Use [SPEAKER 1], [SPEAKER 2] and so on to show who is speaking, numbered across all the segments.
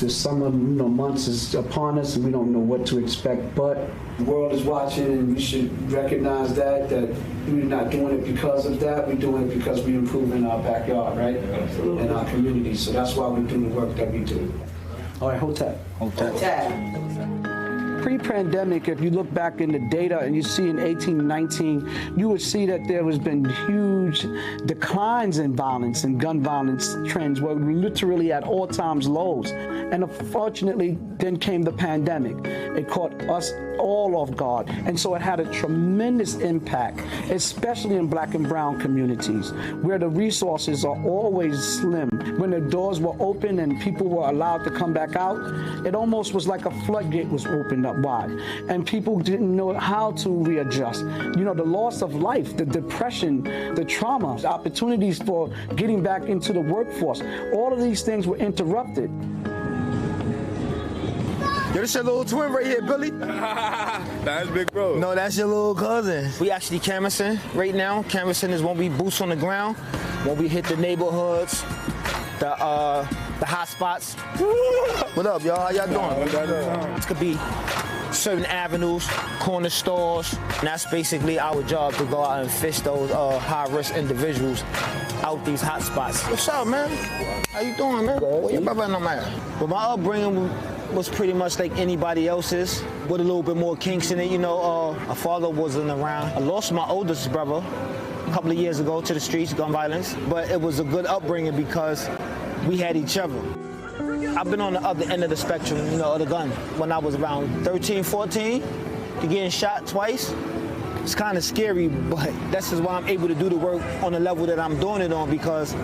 [SPEAKER 1] The summer months is upon us, and we don't know what to expect, but the world is watching, and we should recognize that we're not doing it because of that. We're doing it because we're improving our backyard, right? Absolutely. And our community. So that's why we do the work that we do. All right, Hotep. Pre-pandemic, if you look back in the data and you see in 18-19, you would see that there has been huge declines in violence, and gun violence trends were literally at all-time lows. And unfortunately, then came the pandemic. It caught us all off guard. And so it had a tremendous impact, especially in Black and brown communities, where the resources are always slim. When the doors were open and people were allowed to come back out, it almost was like a floodgate was opened up wide. And people didn't know how to readjust. You know, the loss of life, the depression, the trauma, the opportunities for getting back into the workforce, all of these things were interrupted.
[SPEAKER 2] Yo, this your little twin right here, Billy.
[SPEAKER 3] That's big bro.
[SPEAKER 2] No, that's your little cousin. We actually canvassing right now. Canvassing is when we boots on the ground, when we hit the neighborhoods, the hot spots. What up, y'all? How y'all doing? This could be certain avenues, corner stores, and that's basically our job, to go out and fish those high-risk individuals out these hot spots. What's up, man? How you doing, man? Where your brother and I'm at? Well, my upbringing was pretty much like anybody else's, with a little bit more kinks in it. You know, my father wasn't around. I lost my oldest brother a couple of years ago to the streets, gun violence, but it was a good upbringing because we had each other. I've been on the other end of the spectrum, you know, of the gun. When I was around 13, 14, to getting shot twice, it's kind of scary, but that's just why I'm able to do the work on the level that I'm doing it on, because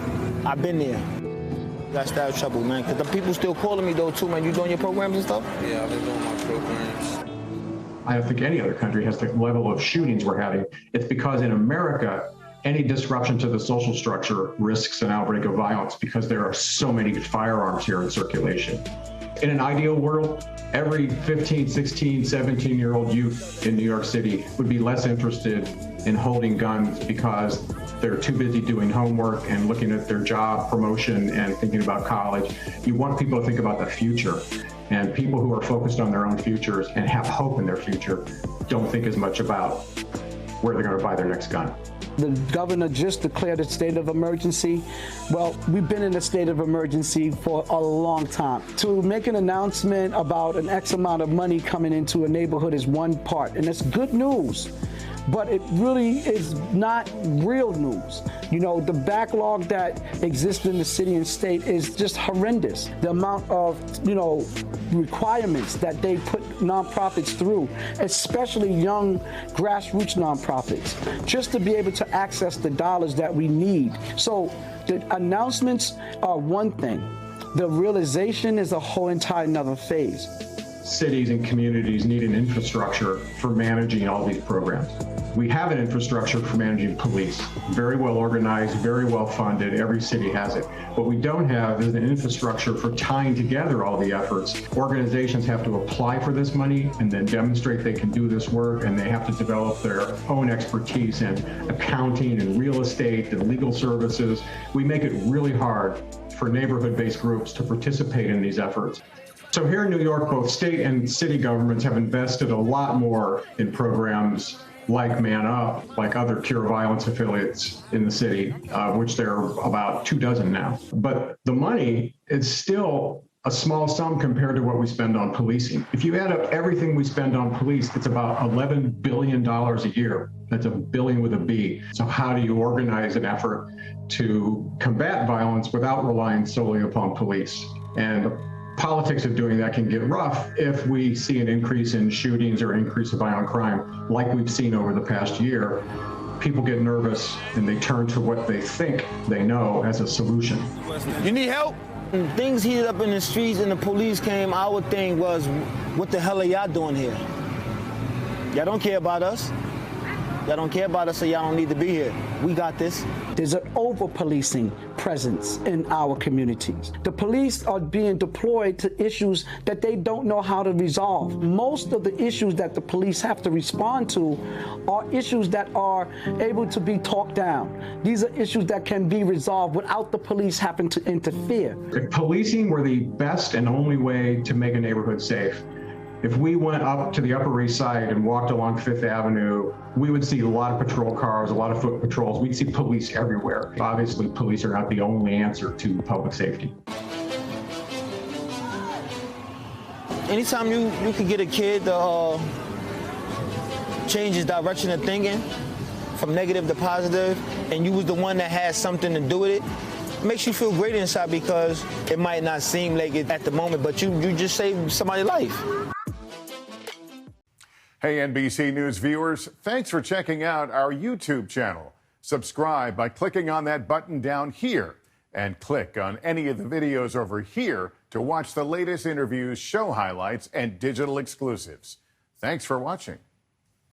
[SPEAKER 2] I've been there. That's that trouble, man, because the people still calling me, though, too, man. You doing your programs and stuff?
[SPEAKER 3] Yeah, I've been doing my programs.
[SPEAKER 4] I don't think any other country has the level of shootings we're having. It's because in America, any disruption to the social structure risks an outbreak of violence because there are so many firearms here in circulation. In an ideal world, every 15, 16, 17-year-old youth in New York City would be less interested in holding guns because they're too busy doing homework and looking at their job promotion and thinking about college. You want people to think about the future, and people who are focused on their own futures and have hope in their future don't think as much about where they're going to buy their next gun.
[SPEAKER 1] The governor just declared a state of emergency. Well, we've been in a state of emergency for a long time. To make an announcement about an X amount of money coming into a neighborhood is one part, and it's good news. But it really is not real news. You know, the backlog that exists in the city and state is just horrendous. The amount of, requirements that they put nonprofits through, especially young grassroots nonprofits, just to be able to access the dollars that we need. So the announcements are one thing. The realization is a whole entire nother phase.
[SPEAKER 4] Cities and communities need an infrastructure for managing all these programs. We have an infrastructure for managing police, very well organized, very well funded. Every city has it. What we don't have is an infrastructure for tying together all the efforts. Organizations have to apply for this money and then demonstrate they can do this work, and they have to develop their own expertise in accounting and real estate and legal services. We make it really hard for neighborhood-based groups to participate in these efforts. So here in New York, both state and city governments have invested a lot more in programs like Man Up, like other Cure Violence affiliates in the city, which there are about 24 now. But the money is still a small sum compared to what we spend on policing. If you add up everything we spend on police, it's about $11 billion a year. That's a billion with a B. So how do you organize an effort to combat violence without relying solely upon police? And politics of doing that can get rough if we see an increase in shootings or increase of violent crime like we've seen over the past year. People get nervous and they turn to what they think they know as a solution.
[SPEAKER 2] You need help? When things heated up in the streets and the police came, our thing was, what the hell are y'all doing here? Y'all don't care about us. Y'all don't care about us, so y'all don't need to be here. We got this.
[SPEAKER 1] There's an over-policing presence in our communities. The police are being deployed to issues that they don't know how to resolve. Most of the issues that the police have to respond to are issues that are able to be talked down. These are issues that can be resolved without the police having to interfere.
[SPEAKER 4] If policing were the best and only way to make a neighborhood safe, if we went up to the Upper East Side and walked along Fifth Avenue, we would see a lot of patrol cars, a lot of foot patrols. We'd see police everywhere. Obviously, police are not the only answer to public safety.
[SPEAKER 2] Anytime you can get a kid to change his direction of thinking from negative to positive, and you was the one that had something to do with it, it makes you feel great inside, because it might not seem like it at the moment, but you just saved somebody's life.
[SPEAKER 5] Hey, NBC News viewers, thanks for checking out our YouTube channel. Subscribe by clicking on that button down here, and click on any of the videos over here to watch the latest interviews, show highlights, and digital exclusives. Thanks for watching.